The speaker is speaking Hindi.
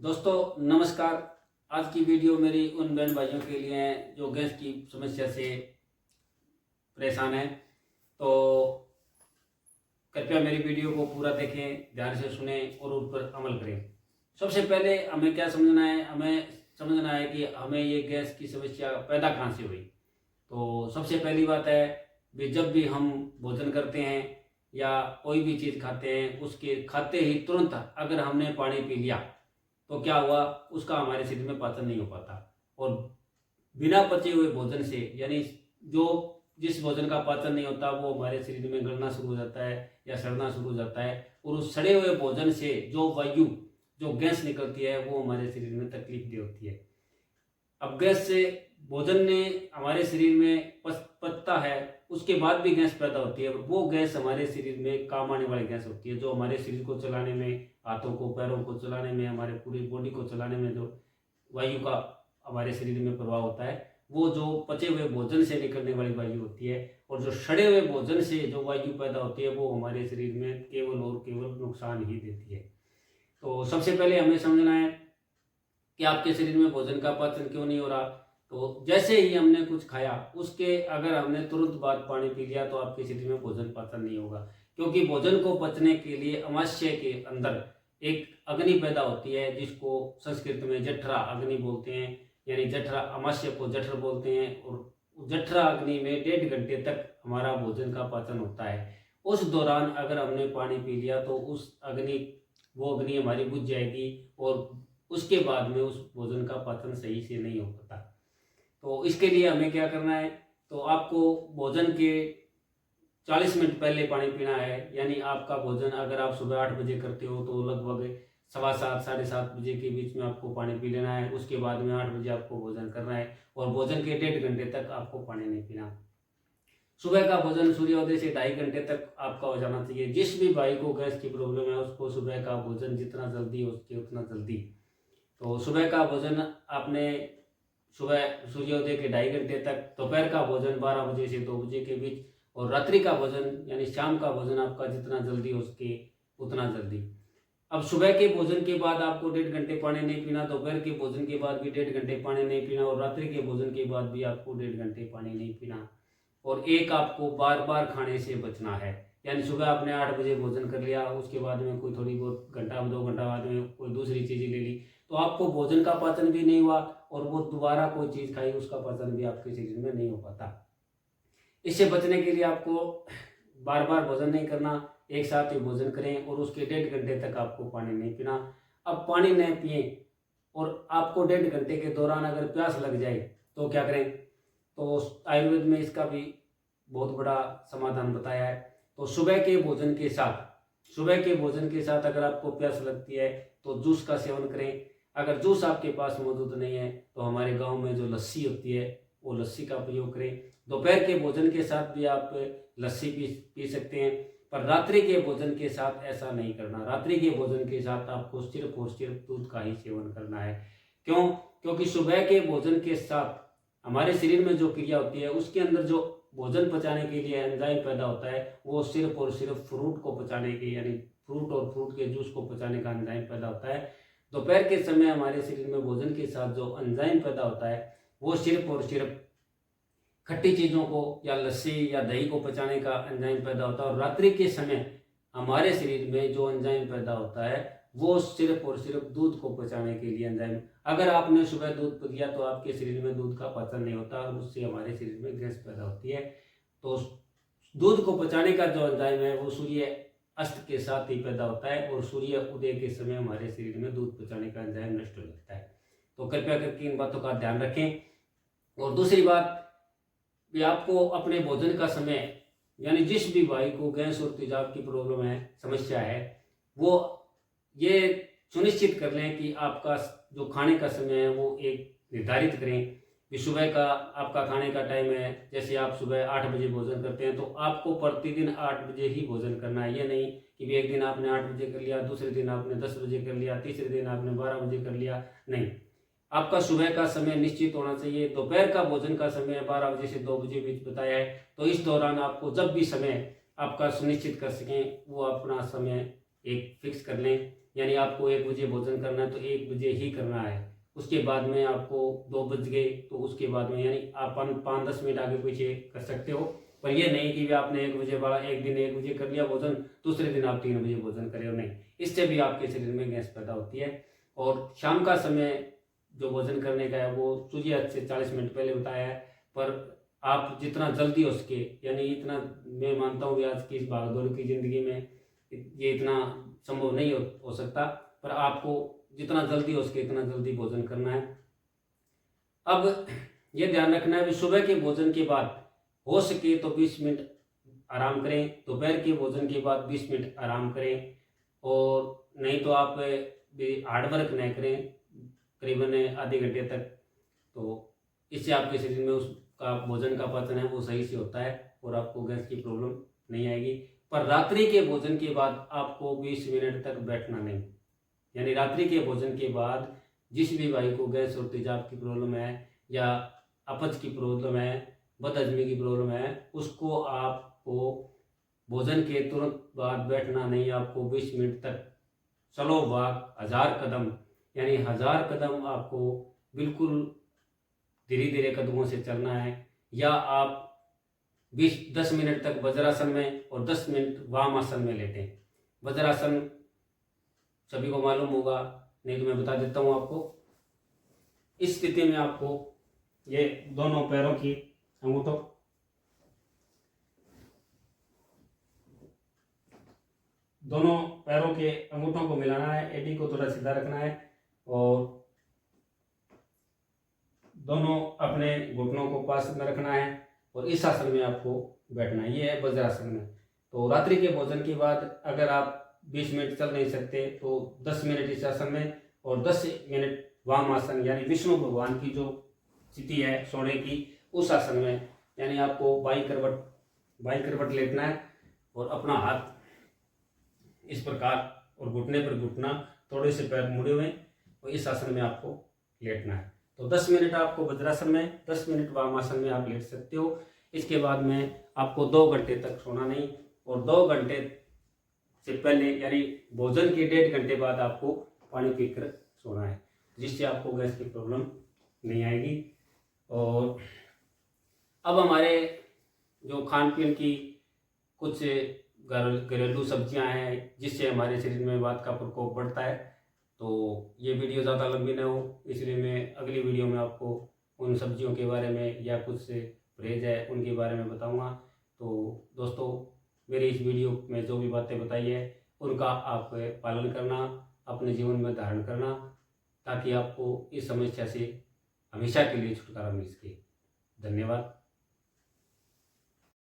दोस्तों नमस्कार। आज की वीडियो मेरी उन बहन भाइयों के लिए है जो गैस की समस्या से परेशान है। तो कृपया मेरी वीडियो को पूरा देखें, ध्यान से सुने और उन पर अमल करें। सबसे पहले हमें क्या समझना है, हमें समझना है कि हमें ये गैस की समस्या पैदा कहाँ से हुई। तो सबसे पहली बात है कि जब भी हम भोजन करते हैं या कोई भी चीज़ खाते हैं, उसके खाते ही तुरंत अगर हमने पानी पी लिया तो क्या हुआ, उसका हमारे शरीर में पाचन नहीं हो पाता। और बिना पचे हुए भोजन से यानी जो जिस भोजन का पाचन नहीं होता वो हमारे शरीर में गलना शुरू हो जाता है या सड़ना शुरू हो जाता है। और उस सड़े हुए भोजन से जो वायु जो गैस निकलती है वो हमारे शरीर में तकलीफ दे होती है। अब गैस से भोजन ने हमारे शरीर में पचता है, उसके बाद भी गैस पैदा होती है। वो गैस हमारे शरीर में काम आने वाली गैस होती है जो हमारे शरीर को चलाने में, हाथों को पैरों को चलाने में, हमारे पूरी बॉडी को चलाने में जो वायु का हमारे शरीर में प्रभाव होता है वो जो पचे हुए भोजन से निकलने वाली वायु होती है। और जो सड़े हुए भोजन से जो वायु पैदा होती है वो हमारे शरीर में केवल और केवल नुकसान ही देती है। तो सबसे पहले हमें समझना है कि आपके शरीर में भोजन का पाचन क्यों नहीं हो रहा। तो जैसे ही हमने कुछ खाया उसके अगर हमने तुरंत बाद पानी पी लिया तो आपके शरीर में भोजन पाचन नहीं होगा, क्योंकि भोजन को पचने के लिए अमाशय के अंदर एक अग्नि पैदा होती है जिसको संस्कृत में जठरा अग्नि बोलते हैं। यानी जठरा अमाशय को जठर बोलते हैं। और जठरा अग्नि में 1.5 घंटे तक हमारा भोजन का पाचन होता है। उस दौरान अगर हमने पानी पी लिया तो वो अग्नि हमारी बुझ जाएगी और उसके बाद में उस भोजन का पाचन सही से नहीं हो पाता। तो इसके लिए हमें क्या करना है, तो आपको भोजन के 40 मिनट पहले पानी पीना है। यानी आपका भोजन अगर आप सुबह 8 बजे करते हो तो लगभग 7:15 7:30 बजे के बीच में आपको पानी पी लेना है। उसके बाद में 8 बजे आपको भोजन करना है और भोजन के 1.5 घंटे तक आपको पानी नहीं पीना। सुबह का भोजन सूर्योदय से 2.5 घंटे तक आपका हो जाना चाहिए। जिस भी भाई को गैस की प्रॉब्लम है उसको सुबह का भोजन जितना जल्दी हो सके उतना जल्दी। तो सुबह का भोजन आपने सुबह सूर्योदय के 2.5 घंटे तक, दोपहर का भोजन 12 बजे से 2 बजे के बीच, और रात्रि का भोजन यानी शाम का भोजन आपका जितना जल्दी हो सके उतना जल्दी। अब सुबह के भोजन के बाद आपको 1.5 घंटे पानी नहीं पीना, दोपहर के भोजन के बाद भी 1.5 घंटे पानी नहीं पीना और रात्रि के भोजन के बाद भी आपको 1.5 घंटे पानी नहीं पीना। और एक आपको बार बार खाने से बचना है। यानी सुबह आपने 8 बजे भोजन कर लिया, उसके बाद में कोई थोड़ी बहुत घंटा 2 घंटा बाद में कोई दूसरी चीज़ें ले ली तो आपको भोजन का पाचन भी नहीं हुआ और वो दोबारा कोई चीज़ खाई उसका पाचन भी आपके शरीर में नहीं हो पाता। इससे बचने के लिए आपको बार बार भोजन नहीं करना, एक साथ ही भोजन करें और उसके 1.5 घंटे तक आपको पानी नहीं पीना। अब पानी नहीं पिए और आपको 1.5 घंटे के दौरान अगर प्यास लग जाए तो क्या करें, तो आयुर्वेद में इसका भी बहुत बड़ा समाधान बताया है। तो सुबह के भोजन के साथ अगर आपको प्यास लगती है तो जूस का सेवन करें। अगर जूस आपके पास मौजूद नहीं है तो हमारे गांव में जो लस्सी होती है वो लस्सी का प्रयोग करें। दोपहर के भोजन के साथ भी आप लस्सी पी सकते हैं, पर रात्रि के भोजन के साथ ऐसा नहीं करना। रात्रि के भोजन के साथ आपको सिर्फ और सिर्फ दूध का ही सेवन करना है। क्यों? क्योंकि सुबह के भोजन के साथ हमारे शरीर में जो क्रिया होती है उसके अंदर जो भोजन पचाने के लिए एंजाइम पैदा होता है वो सिर्फ और सिर्फ फ्रूट को पचाने के यानी फ्रूट और फ्रूट के जूस को पचाने का एंजाइम पैदा होता है। दोपहर के समय हमारे शरीर में भोजन के साथ जो एंजाइम पैदा होता है वो सिर्फ और सिर्फ खट्टी चीज़ों को या लस्सी या दही को पचाने का एंजाइम पैदा होता है। और रात्रि के समय हमारे शरीर में जो एंजाइम पैदा होता है वो सिर्फ और सिर्फ दूध को पचाने के लिए एंजाइम। अगर आपने सुबह दूध पी लिया तो आपके शरीर में दूध का पाचन नहीं होता और उससे हमारे शरीर में गैस पैदा होती है। तो दूध को पचाने का जो एंजाइम है वो सूर्य अस्त के साथ ही पैदा होता है और सूर्य उदय के समय हमारे शरीर में दूध पचाने का एंजाइम नष्ट हो जाता है। तो कृपया करके इन बातों का ध्यान रखें। और दूसरी बात भी, आपको अपने भोजन का समय यानी जिस भी भाई को गैस और तेजाब की प्रॉब्लम है, समस्या है, वो ये सुनिश्चित कर लें कि आपका जो खाने का समय है वो एक निर्धारित करें कि सुबह का आपका खाने का टाइम है। जैसे आप सुबह 8 बजे भोजन करते हैं तो आपको प्रतिदिन 8 बजे ही भोजन करना है। ये नहीं कि एक दिन आपने 8 बजे कर लिया, दूसरे दिन आपने 10 बजे कर लिया, तीसरे दिन आपने 12 बजे कर लिया। नहीं, आपका सुबह का समय निश्चित होना चाहिए। दोपहर का भोजन का समय 12 बजे से 2 बजे बीच बताया है। तो इस दौरान आपको जब भी समय आपका सुनिश्चित कर सकें वो अपना समय एक फिक्स कर लें। यानी आपको 1 बजे भोजन करना है तो 1 बजे ही करना है। उसके बाद में आपको 2 बज गए तो उसके बाद में यानी आप 5-10 मिनट आगे पीछे कर सकते हो, पर ये नहीं कि भी आपने 1 बजे वाला एक दिन 1 बजे कर लिया भोजन, दूसरे दिन आप 3 बजे भोजन करें, और नहीं, इससे भी आपके शरीर में गैस पैदा होती है। और शाम का समय जो भोजन करने का है वो सूर्यास्त से 40 मिनट पहले बताया है, पर आप जितना जल्दी हो सके, यानी इतना मैं मानता हूँ कि आज की इस भागदौड़ की ज़िंदगी में ये इतना संभव नहीं हो सकता, पर आपको जितना जल्दी हो सके इतना जल्दी भोजन करना है। अब ये ध्यान रखना है कि सुबह के भोजन के बाद हो सके तो 20 मिनट आराम करें, दोपहर के भोजन के बाद 20 मिनट आराम करें, और नहीं तो आप भी हार्ड वर्क नहीं करें करीबन आधे घंटे तक, तो इससे आपके शरीर में उसका भोजन का पाचन है वो सही से होता है और आपको गैस की प्रॉब्लम नहीं आएगी। पर रात्रि के भोजन के बाद आपको 20 मिनट तक बैठना नहीं, यानी रात्रि के भोजन के बाद जिस भी भाई को गैस और तेजाब की प्रॉब्लम है या अपच की प्रॉब्लम है, बदहजमी की प्रॉब्लम है, उसको आपको भोजन के तुरंत बाद बैठना नहीं, आपको 20 मिनट तक चलो वॉक 1000 कदम, यानी 1000 कदम आपको बिल्कुल धीरे धीरे कदमों से चलना है, या आप 10 मिनट तक वज्रासन में और 10 मिनट वामासन में लेटें। वज्रासन सभी को मालूम होगा, नहीं तो मैं बता देता हूँ आपको। इस स्थिति में आपको ये दोनों पैरों की अंगूठों के अंगूठों को मिलाना है, एडी को थोड़ा सीधा रखना है और दोनों अपने घुटनों को पास में रखना है और इस आसन में आपको बैठना है। ये है वज्रासन में। तो रात्रि के भोजन के बाद अगर आप 20 मिनट चल नहीं सकते तो 10 मिनट इस आसन में और 10 मिनट वाम आसन, यानी विष्णु भगवान की जो स्थिति है सोने की, उस आसन में, यानी आपको बाई करवट लेटना है और अपना हाथ इस प्रकार और घुटने पर घुटना, थोड़े से पैर मुड़े हुए, और इस आसन में आपको लेटना है। तो 10 मिनट आपको वज्रासन में, 10 मिनट वामासन में आप लेट सकते हो। इसके बाद में आपको 2 घंटे तक सोना नहीं, और 2 घंटे से पहले यानी भोजन के 1.5 घंटे बाद आपको पानी पीकर सोना है, जिससे आपको गैस की प्रॉब्लम नहीं आएगी। और अब हमारे जो खान पीन की कुछ घरेलू सब्जियां हैं जिससे हमारे शरीर में वात का प्रकोप बढ़ता है, तो ये वीडियो ज़्यादा लंबी न हो, इसलिए मैं अगली वीडियो में आपको उन सब्जियों के बारे में या कुछ परहेज है उनके बारे में बताऊंगा। तो दोस्तों, मेरी इस वीडियो में जो भी बातें बताई है उनका आप पालन करना, अपने जीवन में धारण करना, ताकि आपको इस समस्या से हमेशा के लिए छुटकारा मिल सके। धन्यवाद।